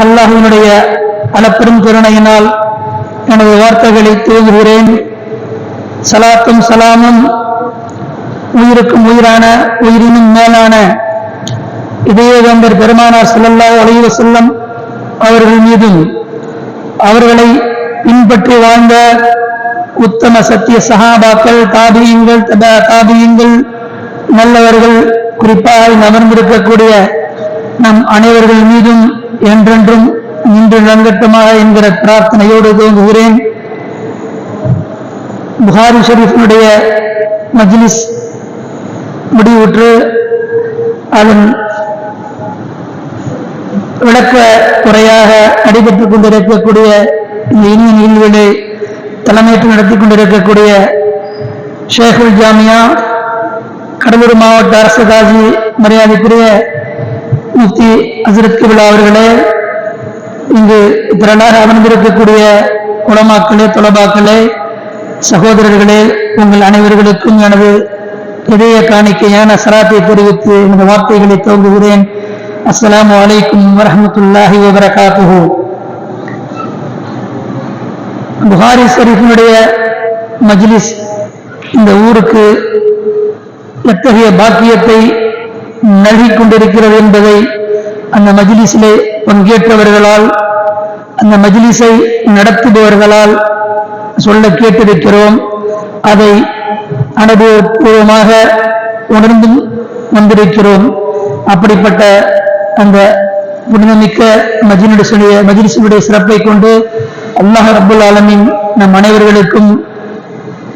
அல்லாஹ்வினுடைய அளப்பெரும் கருணையினால் எனது வார்த்தைகளை துவங்குகிறேன். சலாத்தும் சலாமும் உயிருக்கும் உயிரான உயிரினும் மேலான இதயவேந்தர் பெருமானார் ஸல்லல்லாஹு அலைஹி வஸல்லம் அவர்கள் மீதும் அவர்களை பின்பற்றி வாழ்ந்த உத்தம சத்திய சஹாபாக்கள், தாபியீன்கள், தாபியீன்கள், நல்லவர்கள், குறிப்பாக அமர்ந்திருக்கக்கூடிய நம் அனைவர்கள் மீதும் என்றென்றும் நின்று நங்கட்டுமாக என்கிற பிரார்த்தனையோடு துவங்குகிறேன். புகாரி ஷரீஃபினுடைய மஜ்லிஸ் முடிவுற்று அதன் விளக்க உரையாக நடைபெற்றுக் கொண்டிருக்கக்கூடிய இந்த இனிய நிகழ்வுகளை தலைமையேற்று நடத்தி கொண்டிருக்கக்கூடிய ஷேகுல் ஜாமியா கடலூர் மாவட்ட அரசு காஜி மரியாதைக்குரிய முஃப்தி ஹஸ்ரத் கிப்லா அவர்களே, இங்கு திரளாக அமர்ந்திருக்கக்கூடிய உலமாக்களே, தொலபாக்களே, சகோதரர்களே, உங்கள் அனைவர்களுக்கும் எனது இதய காணிக்கையான சலாத்தை தெரிவித்து எனது வார்த்தைகளை துவங்குகிறேன். அஸ்ஸலாமு அலைக்கும் வரஹ்மத்துல்லாஹி வபரகாத்துஹு. புகாரி ஷரீஃபினுடைய மஜ்லிஸ் இந்த ஊருக்கு எத்தகைய பாக்கியத்தை நல்கிக் கொண்டிருக்கிறது என்பதை அந்த மஜ்லிஸிலே பங்கேற்றவர்களால், அந்த மஜ்லிஸை நடத்துபவர்களால் சொல்ல கேட்டிருக்கிறோம். அதை அனுபவபூர்வமாக உணர்ந்தும் வந்திருக்கிறோம். அப்படிப்பட்ட அந்த புனிதமிக்க மஜ்லிஸுடைய சிறப்பை கொண்டு அல்லாஹ் ரப்புல் ஆலமீன் நம் அனைவர்களுக்கும்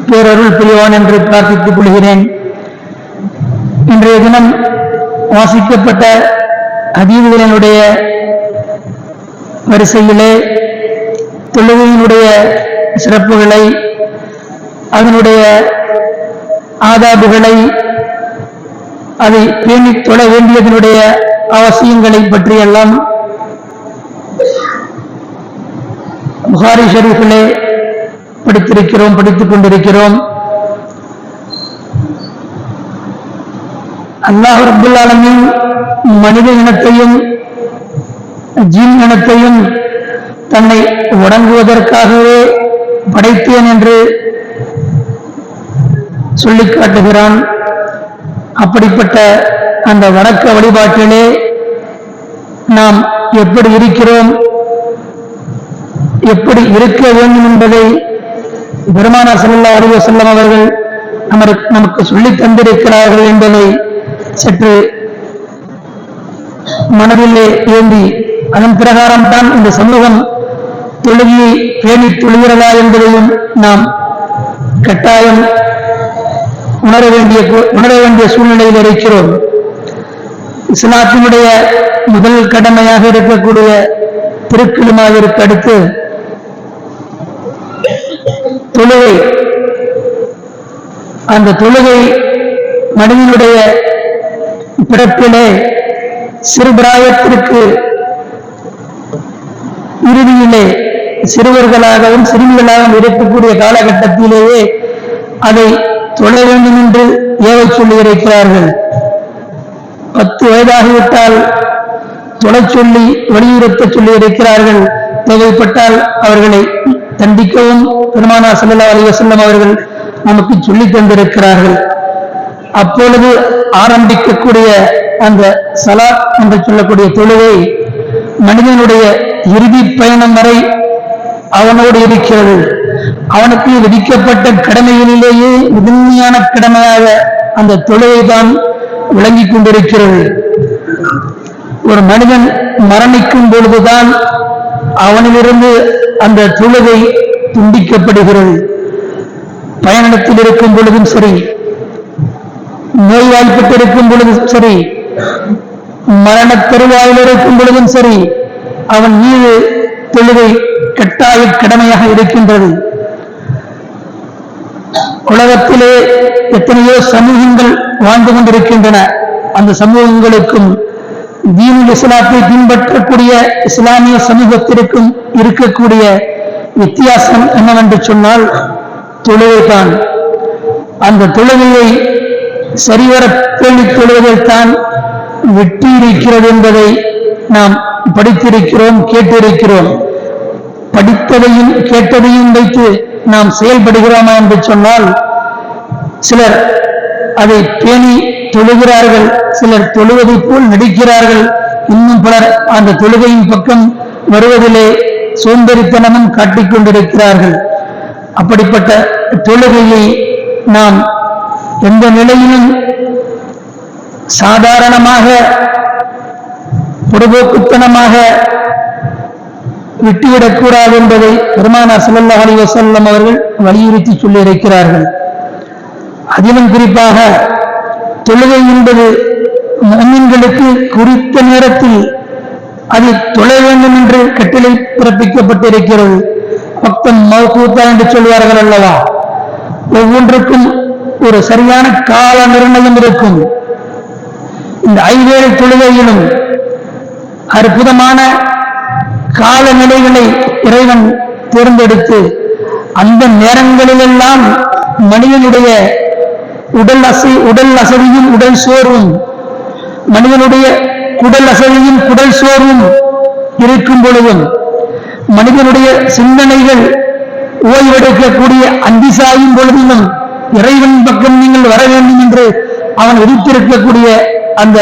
பேரருள் புரிவான் என்று பிரார்த்தித்துக் கொள்கிறேன். இன்றைய தினம் வாசிக்கப்பட்ட ஹதீஸ்களினுடைய வரிசையிலே தொழுகையினுடைய சிறப்புகளை, அதனுடைய ஆதாபுகளை, அதை பேணி தொழ வேண்டியதனுடைய அவசியங்களை பற்றியெல்லாம் புகாரி ஷரீஃபிலே படித்திருக்கிறோம், படித்துக் கொண்டிருக்கிறோம். அல்லாஹ் ரப்புல் ஆலமீன் மனித இனத்தையும் ஜின் இனத்தையும் தன்னை வணங்குவதற்காகவே படைத்தேன் என்று சொல்லிக் காட்டுகிறான். அப்படிப்பட்ட அந்த வணக்க வழிபாட்டிலே நாம் எப்படி இருக்கிறோம், எப்படி இருக்க வேண்டும் என்பதை பெருமானார் ஸல்லல்லாஹு அலைஹி வஸல்லம் அவர்கள் நமக்கு சொல்லித் தந்திருக்கிறார்கள் என்பதை சற்று மனதிலே ஏந்தி, அதன் பிரகாரம் தான் இந்த சமூகம் தொழுகையை பேணி தொழுகிறதா என்பதையும் நாம் கட்டாயம் உணர வேண்டிய சூழ்நிலையில் இருக்கிறோம். இஸ்லாத்தினுடைய முதல் கடமையாக இருக்கக்கூடிய திருக்குலுமாவிற்கு அடுத்து தொழுகை, அந்த தொழுகை மனிதனுடைய பிறப்பிலே சிறுபிராயத்திற்கு இறுதியிலே சிறுவர்களாகவும் சிறுமிகளாகவும் இருக்கக்கூடிய காலகட்டத்திலேயே அதை தொழ வேண்டும் என்று ஏவ சொல்லி இருக்கிறார்கள். 10 வயதாகிவிட்டால் தொழச் சொல்லி வலியுறுத்த சொல்லி இருக்கிறார்கள். தேவைப்பட்டால் அவர்களை தண்டிக்கவும் பெருமானார் ஸல்லல்லாஹு அலைஹி வஸல்லம் அவர்கள் நமக்கு சொல்லித் தந்திருக்கிறார்கள். அப்பொழுது ஆரம்பிக்கக்கூடிய அந்த சலாத் என்று சொல்லக்கூடிய தொழுகை மனிதனுடைய இறுதி பயணம் வரை அவனோடு இருக்கிறது. அவனுக்கு விதிக்கப்பட்ட கடமைகளிலேயே முதன்மையான கடமையாக அந்த தொழுகை தான் விளங்கிக் கொண்டிருக்கிறது. ஒரு மனிதன் மரணிக்கும் பொழுதுதான் அவனிலிருந்து அந்த தொழுகை துண்டிக்கப்படுகிறது. பயணத்தில் இருக்கும் பொழுதும் சரி, நோய்வாய்ப்பட்டிருக்கும் பொழுதும் சரி, மரண தருவாயில் இருக்கும் பொழுதும் சரி, அவன் மீது தொழுகை கட்டாய கடமையாக இருக்கின்றது. உலகத்திலே எத்தனையோ சமூகங்கள் வாழ்ந்து கொண்டிருக்கின்றன. அந்த சமூகங்களுக்கும் தீனுல் இஸ்லாத்தை பின்பற்றக்கூடிய இஸ்லாமிய சமூகத்திற்கும் இருக்கக்கூடிய வித்தியாசம் என்னவென்று சொன்னால் தொழுகைதான். அந்த தொழுகையை சரிவர பேணித் தொழுவதில் தான் வெற்றி இருக்கிறது என்பதை நாம் படித்திருக்கிறோம், கேட்டிருக்கிறோம். படித்ததையும் கேட்டதையும் வைத்து நாம் செயல்படுகிறோமா என்று சொன்னால், சிலர் அதை பேணி தொழுகிறார்கள், சிலர் தொழுவதை போல் நடிக்கிறார்கள், இன்னும் பலர் அந்த தொழுகையின் பக்கம் வருவதிலே சோம்பேறித்தனமும் காட்டிக் கொண்டிருக்கிறார்கள். அப்படிப்பட்ட தொழுகையை நாம் எந்த நிலையிலும் சாதாரணமாக பொடுபோக்குத்தனமாக விட்டுவிடக்கூடாது என்பதை பெருமானார் ஸல்லல்லாஹு அலைஹி வஸல்லம் அவர்கள் வலியுறுத்தி சொல்லியிருக்கிறார்கள். அதிலும் குறிப்பாக தொழுகை என்பது முஃமின்களுக்கு குறித்த நேரத்தில் அதை தொழ வேண்டும் என்று கட்டளை பிறப்பிக்கப்பட்டிருக்கிறது. வக்தம் மௌகூத்தா என்று சொல்வார்கள் அல்லவா, ஒவ்வொன்றுக்கும் ஒரு சரியான கால நிர்ணயம் இருக்கும். இந்த ஐவேளை தொழுகையிலும் அற்புதமான காலநிலைகளை இறைவன் தேர்ந்தெடுத்து அந்த நேரங்களிலெல்லாம் மனிதனுடைய உடல் அசதியும் உடல் சோர்வும், மனிதனுடைய குடல் அசதியும் குடல் சோர்வும் இருக்கும் பொழுதும், மனிதனுடைய சிந்தனைகள் ஓய்வெடுக்கக்கூடிய அந்தி சாயும் பொழுதிலும் இறைவன் பக்கம் நீங்கள் வர வேண்டும் என்று அவன் விதித்திருக்கக்கூடிய அந்த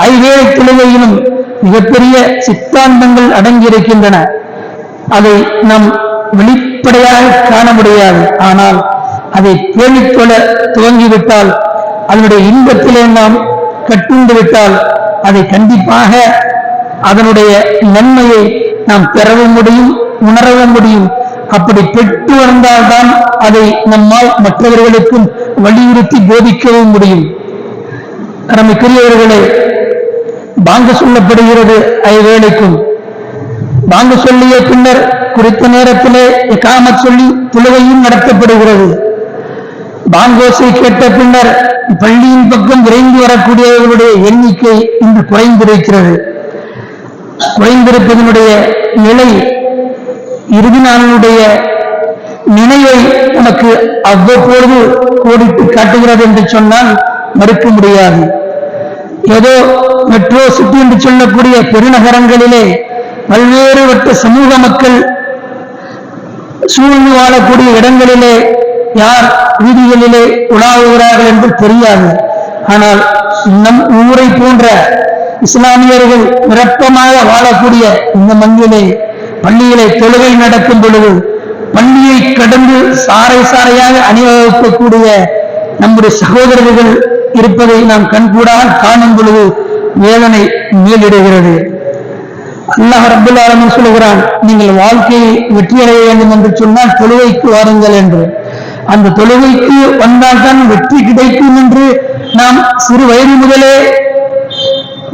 ஐவேளை தொழுகையிலும் மிகப்பெரிய சித்தாந்தங்கள் அடங்கியிருக்கின்றன. அதை நாம் வெளிப்படையாக காண முடியாது. ஆனால் அதை பேணித் தொழ துவங்கிவிட்டால், அதனுடைய இன்பத்திலே நாம் கட்டுண்டு விட்டால், அதை கண்டிப்பாக அதனுடைய நன்மையை நாம் பெறவும் முடியும், உணரவும் முடியும். அப்படி பெற்று வந்தால்தான் அதை நம்மால் மற்றவர்களுக்கும் வலியுறுத்தி போதிக்கவும் முடியும். அருமைக்குரியவர்களே, பாங்கு சொல்லப்படுகிறது ஐவேளைக்கும். பாங்கு சொல்லிய பின்னர் குறித்த நேரத்திலே இகாமத் சொல்லி தொழுகையும் நடத்தப்படுகிறது. பாங்கோசை கேட்ட பின்னர் பள்ளியின் பக்கம் விரைந்து வரக்கூடியவர்களுடைய எண்ணிக்கை இன்று குறைந்திருக்கிறது. குறைந்திருப்பதனுடைய நிலை இறுதி நாளினுடைய நினைவை நமக்கு அவ்வப்பொழுது கோடிட்டு காட்டுகிறது என்று சொன்னால் மறுக்க முடியாது. ஏதோ மெட்ரோ சிட்டி என்று சொல்லக்கூடிய பெருநகரங்களிலே பல்வேறு வட்ட சமூக மக்கள் சூழ்ந்து வாழக்கூடிய இடங்களிலே யார் வீதிகளிலே உலாவுகிறார்கள் என்று தெரியாது. ஆனால் நம் ஊரை போன்ற இஸ்லாமியர்கள் விருப்பமாக வாழக்கூடிய இந்த மண்ணிலே பள்ளியிலே தொழுகை நடக்கும் பொழுது பள்ளியை கடந்து சாறை சாறையாக அணிவகுக்கக்கூடிய நம்முடைய சகோதரர்கள் இருப்பதை நாம் கண்கூடாக காணும் பொழுது வேதனை மேலிடுகிறது. அல்லாஹ் ரப்பல் ஆலமீன் சொல்கிறான், நீங்கள் வாழ்க்கையை வெற்றியடைய வேண்டும் என்று சொன்னால் தொழுகைக்கு வாருங்கள் என்று. அந்த தொழுகைக்கு வந்தால்தான் வெற்றி கிடைக்கும் என்று நாம் சிறு வயது முதலே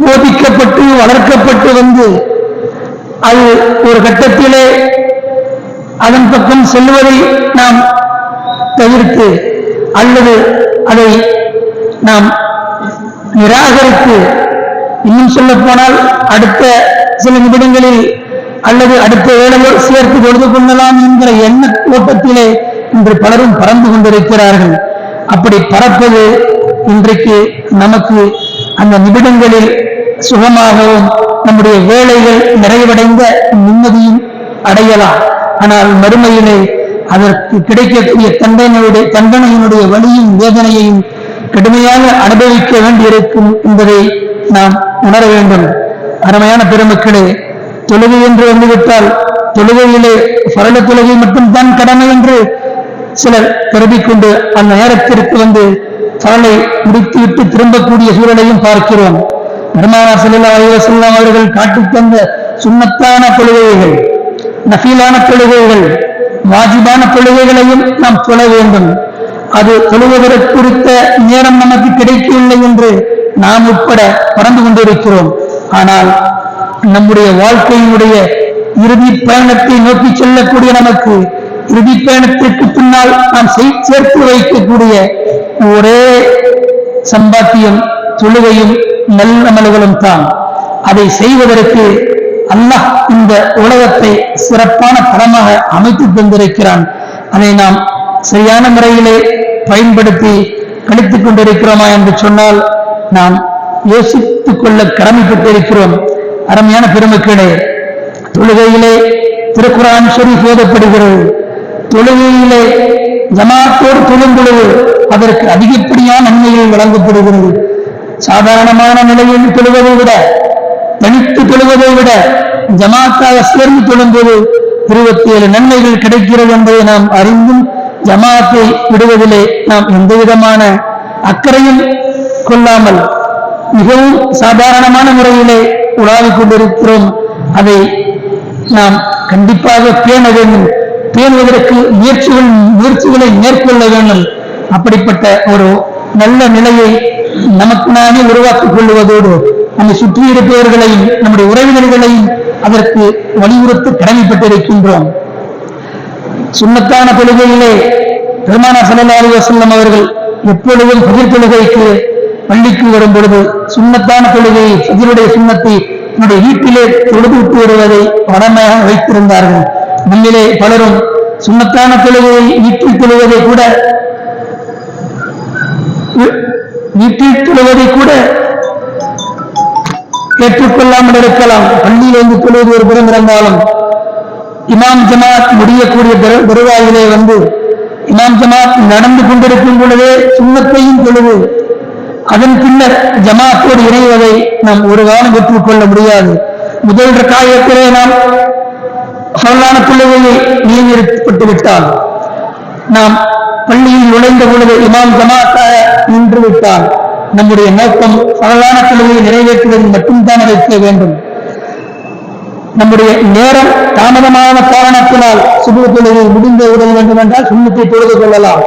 போதிக்கப்பட்டு வளர்க்கப்பட்டு வந்து அது ஒரு கட்டத்திலே அதன் பக்கம் செல்வதை நாம் தவிர்த்து அல்லது அதை நாம் நிராகரித்து, இன்னும் சொல்ல போனால் அடுத்த சில நிமிடங்களில் அல்லது அடுத்த வேளையை சேர்த்து பொழுது கொள்ளலாம் என்கிற எண்ண ஓட்டத்திலே இன்று பலரும் பறந்து கொண்டிருக்கிறார்கள். அப்படி பறப்பது இன்றைக்கு நமக்கு அந்த நிமிடங்களில் சுகமாகவும் நம்முடைய வேலைகள் நிறைவடைந்த நிம்மதியும் அடையலாம். ஆனால் மறுமையிலே அதற்கு கிடைக்கக்கூடிய தண்டனையினுடைய வலியும் வேதனையையும் கடுமையாக அனுபவிக்க வேண்டியிருக்கும் என்பதை நாம் உணர வேண்டும். அருமையான பெருமக்களே, தொழுகை என்று வந்துவிட்டால் தொழுகையிலே ஃபர்து தொழுகை மட்டும்தான் கடமை என்று சிலர் கருதிக்கொண்டு அந்த நேரத்திற்கு வந்து ஃபர்லை முடித்துவிட்டு திரும்பக்கூடிய சூழலையும் பார்க்கிறோம். பெருமானார் ஸல்லல்லாஹு அலைஹி வஸல்லம் அவர்கள் காட்டித் தந்த சுன்னத்தான தொழுகைகள், நஃபீலான தொழுகைகள், வாஜிபான தொழுகைகளையும் நாம் தொழ வேண்டும். அது தொழுவதற்கு குறித்த நேரம் நமக்கு கிடைக்கவில்லை என்று நாம் உட்பட பறந்து கொண்டிருக்கிறோம். ஆனால் நம்முடைய வாழ்க்கையினுடைய இறுதி பயணத்தை நோக்கி செல்லக்கூடிய நமக்கு இறுதி பயணத்திற்கு பின்னால் நாம் சேர்த்து வைக்கக்கூடிய ஒரே சம்பாத்தியம் தொழுகையும் நல்லமல்களும் தான். அதை செய்வதற்கு அல்லாஹ் இந்த உலகத்தை சிறப்பான தரமாக அமைத்து தந்திருக்கிறான். அதை நாம் சரியான முறையிலே பயன்படுத்தி கழித்துக் கொண்டிருக்கிறோமா என்று சொன்னால் நாம் யோசித்துக் கொள்ள கடமைப்பட்டிருக்கிறோம். அருமையான பெருமக்களே, தொழுகையிலே திருக்குர்ஆன் ஷரீஃப் ஓதப்படுகிறது. தொழுகையிலே ஜமாத்தோடு தொழும் பொழுது அதற்கு அதிகப்படியான நன்மைகள் வழங்கப்படுகிறது. சாதாரணமான நிலையில் தொழுவதை விட, தனித்து தொழுவதை விட ஜமாத்தாக சேர்ந்து தொழும்போது 27 நன்மைகள் கிடைக்கிறது என்பதை நாம் அறிந்தும் ஜமாத்தை விடுவதிலே நாம் எந்த விதமான அக்கறையும் கொள்ளாமல் மிகவும் சாதாரணமான முறையிலே உலாவிக் கொண்டிருக்கிறோம். அதை நாம் கண்டிப்பாக பேண வேண்டும். பேணுவதற்கு முயற்சிகளை மேற்கொள்ள வேண்டும். அப்படிப்பட்ட ஒரு நல்ல நிலையை நமக்கு நாமே உருவாக்கிக் கொள்வதோடு நம்மை சுற்றி இருப்பவர்களையும் நம்முடைய உறவினர்களையும் அதற்கு வலியுறுத்தி கடமைப்பட்டிருக்கின்றோம். சுன்னத்தான தொழுகையிலே பெருமானார் ஸல்லல்லாஹு அலைஹி வஸல்லம் அவர்கள் எப்பொழுதும் ஃபஜ்ர் தொழுகைக்கு பள்ளிக்கு வரும் பொழுது சுன்னத்தான தொழுகையை, ஃபஜ்ருடைய சுன்னத்தை என்னுடைய வீட்டிலே தொழுது விட்டு வருவதை வளமையாக வைத்திருந்தார்கள். நம்மிலே பலரும் சுன்னத்தான தொழுகையை வீட்டில் தொழுவதை கூட ஏற்றுக்கொள்ளாமல் இருக்கலாம். பள்ளியிலிருந்து தொழுவது ஒரு புறம் இருந்தாலும் இமாம் ஜமாத் முடியக்கூடிய தருவாயிலே வந்து இமாம் ஜமாத் நடந்து கொண்டிருக்கும் பொழுதே சுன்னத்தையும் தொழுது அதன் பின்னர் ஜமாத்தோடு இணைவதை நாம் ஒரு காலம் ஏற்றுக்கொள்ள முடியாது. முதல் ரக்காயத்திலே நாம் ஃபர்லான தொழுகையை நிலைநிறுத்தப்பட்டு விட்டால், நாம் பள்ளியில் நுழைந்த பொழுது இமாம் ஜமாத்தாக நின்று விட்டால் நம்முடைய நோக்கம் ஃபர்லான தொழுகையை நிறைவேற்றுவதில் மட்டும்தான் இருக்க வேண்டும். நம்முடைய நேரம் தாமதமான காரணத்தினால் சுபஹ் தொழுகை முடிந்து விட வேண்டும் என்றால் சுன்னத்தை தொழுது கொள்ளலாம்.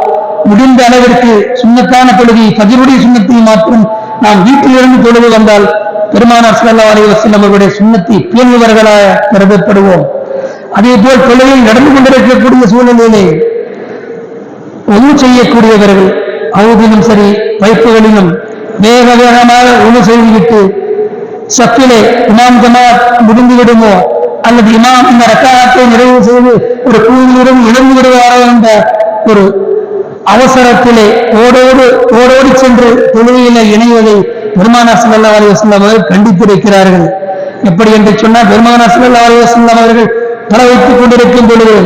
முடிந்த அளவிற்கு சுன்னத்தான தொழுகை ஃபஜ்ருடைய சுன்னத்தை மாற்றம் நாம் வீட்டிலிருந்து தொழுது வந்தால் பெருமானார் ஸல்லல்லாஹு அலைஹி வஸல்லம் அவர்களுடைய சுன்னத்தை பேணுபவர்களாக கருதப்படுவோம். அதே போல் தொழுகை நடந்து கொண்டிருக்கக்கூடிய சூழ்நிலையிலே ஒழு செய்யக்கூடியவர்கள் அவுதிலும் சரி வைப்புகளிலும் வேக வேகமாக ஒழு செய்துவிட்டு சப்பிலே இமாம் ஜமாத் முடிந்து விடுமோ அல்லது இமாம் இந்த ரக்காத்தை நிறைவு செய்து ஒரு கூவிலிருந்து இழந்து விடுவாரோ என்ற ஒரு அவசரத்திலே ஓடோடி சென்று தொழுகையில இணைவதை பெருமானார் ஸல்லல்லாஹு அலைஹி வஸல்லம் அவர்கள் கண்டித்திருக்கிறார்கள். எப்படி என்று சொன்னால் பெருமானார் ஸல்லல்லாஹு அலைஹி வஸல்லம் அவர்கள் தர வைத்துக் கொண்டிருக்கும் பொழுது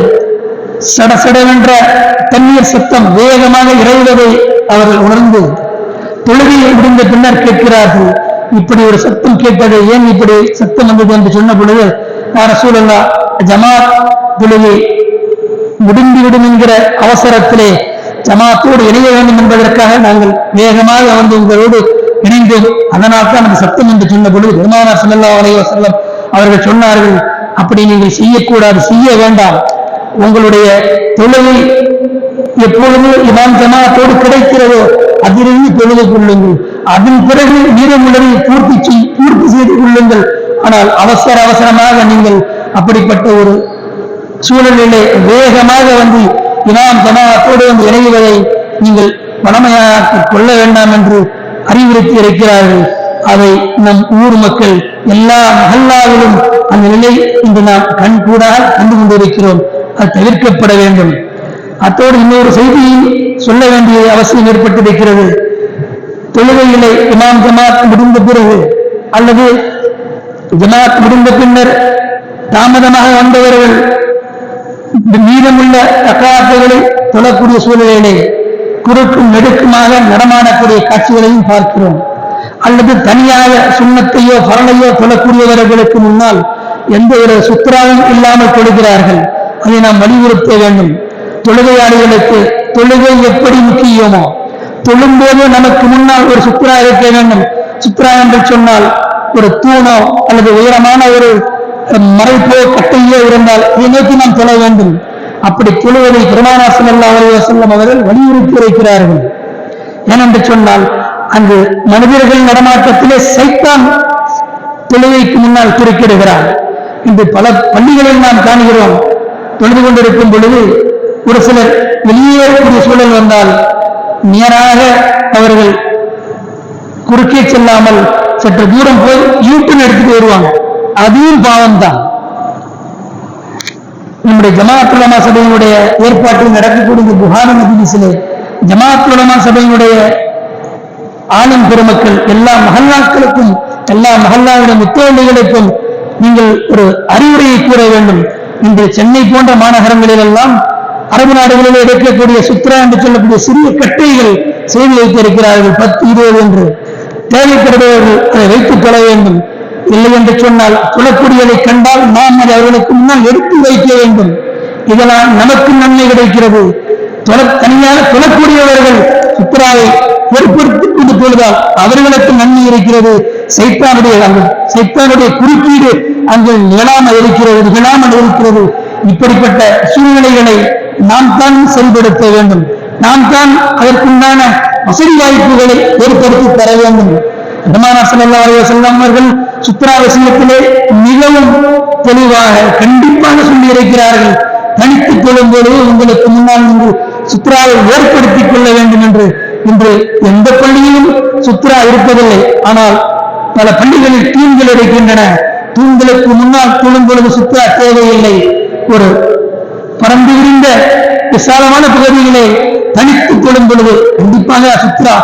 சடசடவென்ற தண்ணீர் சத்தம் வேகமாக இறைவதை அவர்கள் உணர்ந்து தொழுகையை முடிந்த பின்னர் கேட்கிறார்கள், இப்படி ஒரு சத்தம் கேட்பது ஏன் இப்படி சத்தம் வந்தது என்று சொன்ன பொழுது, யா ரசூலல்லாஹ், ஜமாத் தொழுகை முடிந்துவிடும் என்கிற அவசரத்திலே ஜமாத்தோடு இணைய வேண்டும் என்பதற்காக நாங்கள் வேகமாக வந்து உங்களோடு இணைந்தோம், அதனால் தான் அந்த சத்தம் என்று சொன்ன பொழுது பெருமானார் ஸல்லல்லாஹு அலைஹி வஸல்லம் அவர்கள் சொன்னார்கள், அப்படி நீங்கள் செய்யக்கூடாது, செய்ய வேண்டாம். உங்களுடைய தொழுகை எப்பொழுது இமாம் ஜமாத்தோடு கிடைக்கிறதோ அதிலிருந்து தொழுது கொள்ளுங்கள். அதன் பிறகு மீதமுள்ளதை பூர்த்தி செய்து கொள்ளுங்கள். ஆனால் அவசரமாக நீங்கள் அப்படிப்பட்ட ஒரு சூழலிலே வேகமாக வந்து இமாம் ஜமாத்தோடு வந்து இணைவதை நீங்கள் வளமையாக கொள்ள வேண்டாம் என்று அறிவுறுத்தி இருக்கிறார்கள். அதை நம் ஊர் மக்கள் எல்லா மஹல்லாவிலும் அந்த நிலை இன்று நாம் கண்கூடாக கண்டு கொண்டிருக்கிறோம். அது தவிர்க்கப்பட வேண்டும். அத்தோடு இன்னொரு செய்தியை சொல்ல வேண்டிய அவசியம் ஏற்பட்டிருக்கிறது. தொழுகையிலே இமாம் ஜமாத் முடிந்த பிறகு அல்லது ஜமாத் முடிந்த பின்னர் தாமதமாக வந்தவர்கள் மீதமுள்ள ரக்காத்துகளை தொழக்கூடிய சூழ்நிலையிலே குறுக்கும் நெடுக்குமாக நடமாடக்கூடிய காட்சிகளையும் பார்க்கிறோம். அல்லது தனியாக சுன்னத்தையோ பரலையோ தொழக்கூடியவர்களுக்கு முன்னால் எந்த ஒரு சுத்ராவும் இல்லாமல் தொழுகிறார்கள். அதை நாம் வலியுறுத்த வேண்டும். தொழுகையாளிகளுக்கு தொழுகை எப்படி முக்கியமோ தொழும்போது நமக்கு முன்னால் ஒரு சுத்ரா இருக்க வேண்டும். சுத்ரா என்று சொன்னால் ஒரு தூணோ அல்லது உயரமான ஒரு மறைப்போ கட்டையோ இருந்தால் இதை நோக்கி நாம் தொழ வேண்டும். அப்படி தொழுவதை பெருமானார் ஸல்லல்லாஹு அலைஹி வஸல்லம் அவர்கள் வலியுறுத்தி இருக்கிறார்கள். ஏனென்று சொன்னால் அங்கு மனிதர்கள் நடமாட்டத்திலே சைத்தான் தொழுகைக்கு முன்னால் குறுக்கிடுகிறார். இன்று பல பள்ளிகளில் நாம் காணுகிறோம். தொழுது கொண்டிருக்கும் பொழுது ஒரு சிலர் வெளியேறக்கூடிய சூழல் வந்தால் நேராக அவர்கள் குறுக்கே செல்லாமல் சற்று தூரம் போய் யூட்டன் எடுத்துட்டு வருவாங்க. அதுவும் பாவம் தான். நம்முடைய ஜமாஅத் உலமா சபையினுடைய ஏற்பாட்டில் நடக்கக்கூடிய புகாரி மஜ்லிஸிலே ஜமாஅத் உலமா சபையினுடைய ஆலிம் பெருமக்கள் எல்லா மஹல்லாக்களுக்கும் எல்லா மஹல்லாவுடைய முத்தோழிகளுக்கும் நீங்கள் ஒரு அறிவுரையை கூற வேண்டும். இன்று சென்னை போன்ற மாநகரங்களில் எல்லாம் அரபு நாடுகளில் எடுக்கக்கூடிய சுத்ரா என்று சொல்லக்கூடிய சிறிய கட்டைகள் செய்து வைத்திருக்கிறார்கள், 10, 20 என்று. தேவைப்படுபவர்கள் அதை வைத்துக் கொள்ள வேண்டும். இல்லை என்று சொன்னால் சொல்லக்கூடியதை கண்டால் நாம் அதை அவர்களுக்கு முன்னால் எடுத்து வைக்க வேண்டும். இதனால் நமக்கு நன்மை கிடைக்கிறது. தனியாக சொல்லக்கூடியவர்கள் சுத்ராவை ஏற்படுத்திக் கொண்டு போவதால் அவர்களுக்கு நன்மை இருக்கிறது. சைத்தானுடைய குறுக்கீடு அங்கு நிகழாமல் இருக்கிறது. இப்படிப்பட்ட சூழ்நிலைகளை நாம் தான் செயல்படுத்த வேண்டும். நாம் தான் அதற்குண்டான வசதி வாய்ப்புகளை ஏற்படுத்தி தர வேண்டும். பெருமானார் ஸல்லல்லாஹு அலைஹி வஸல்லம் அவர்கள் சுத்ரா விஷயத்திலே மிகவும் தெளிவாக கண்டிப்பாக சொல்லி இருக்கிறார்கள். தனித்துக் கொள்ளும் பொழுது உங்களுக்கு முன்னால் நீங்கள் சுத்ராவை ஏற்படுத்திக் கொள்ள வேண்டும் என்று. இன்று எந்த பள்ளியிலும் சுத்ரா இருப்பதில்லை. ஆனால் பல பள்ளிகளில் தூண்கள் இருக்கின்றன. தூண்களுக்கு முன்னால் தொழும் பொழுது சுத்ரா தேவையில்லை. ஒரு பரந்து விரிந்த விசாலமான பகுதிகளை தனித்துக் கொள்ளும் பொழுது கண்டிப்பாக சுத்ரா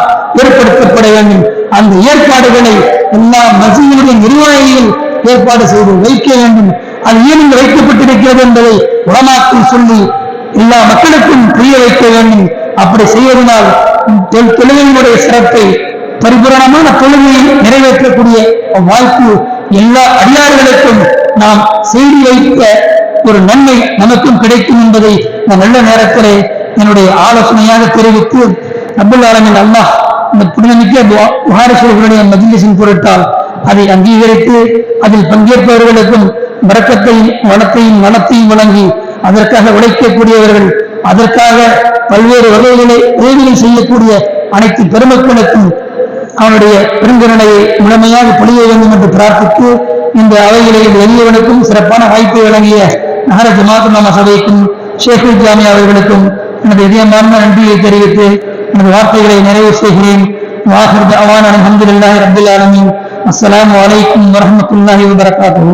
ஏற்படுத்தப்பட வேண்டும். அந்த ஏற்பாடுகளை எல்லா மசீதுடைய நிர்வாகிகள் ஏற்பாடு செய்து வைக்க வேண்டும். அது ஏன் வைக்கப்பட்டிருக்கிறது என்பதை உலமாக்கள் சொல்லி எல்லா மக்களுக்கும் புரிய வைக்க வேண்டும். அப்படி செய்வதனால் தொழுகையினுடைய சிறப்பை, பரிபூரணமான தொழுகையை நிறைவேற்றக்கூடிய வாய்ப்பு எல்லா அடியார்களுக்கும் நாம் செய்து வைத்த ஒரு நன்மை நமக்கும் கிடைக்கும் என்பதை நான் நல்ல நேரத்திலே என்னுடைய ஆலோசனையாக தெரிவித்து, ரப்பல் ஆலமீன் அல்லாஹ் இந்த புனிதமிக்க புகாரி ஷரீஃபினுடைய மஜ்லிஸின் பொருட்டால் அதை அங்கீகரித்து அதில் பங்கேற்பவர்களுக்கும் பரக்கத்தையும் வளத்தையும் நலத்தையும் வழங்கி அதற்காக உழைக்கக்கூடியவர்கள், அதற்காக பல்வேறு வகைகளை உதவிகள் செய்யக்கூடிய அனைத்து பெருமக்களுக்கும் அவனுடைய பெருங்கருணையை முழுமையாக பொழிய வேண்டும் என்று பிரார்த்தித்து, இந்த அவையிலே எளியவனுக்கும் சிறப்பான வாய்ப்பை வழங்கிய நகர ஜமாத் உலமா சபைக்கும் ஷேகுல் ஜாமியா அவர்களுக்கும் எனது இதயமார்ந்த நன்றியை தெரிவித்து எனது வார்த்தைகளை நிறைவு செய்கிறேன். வாஹிர் தஅவானா அல்ஹம்துலில்லாஹி ரப்பில் ஆலமீன். அஸ்ஸலாமு அலைக்கும் வரஹ்மத்துல்லாஹி வபரகாத்துஹு.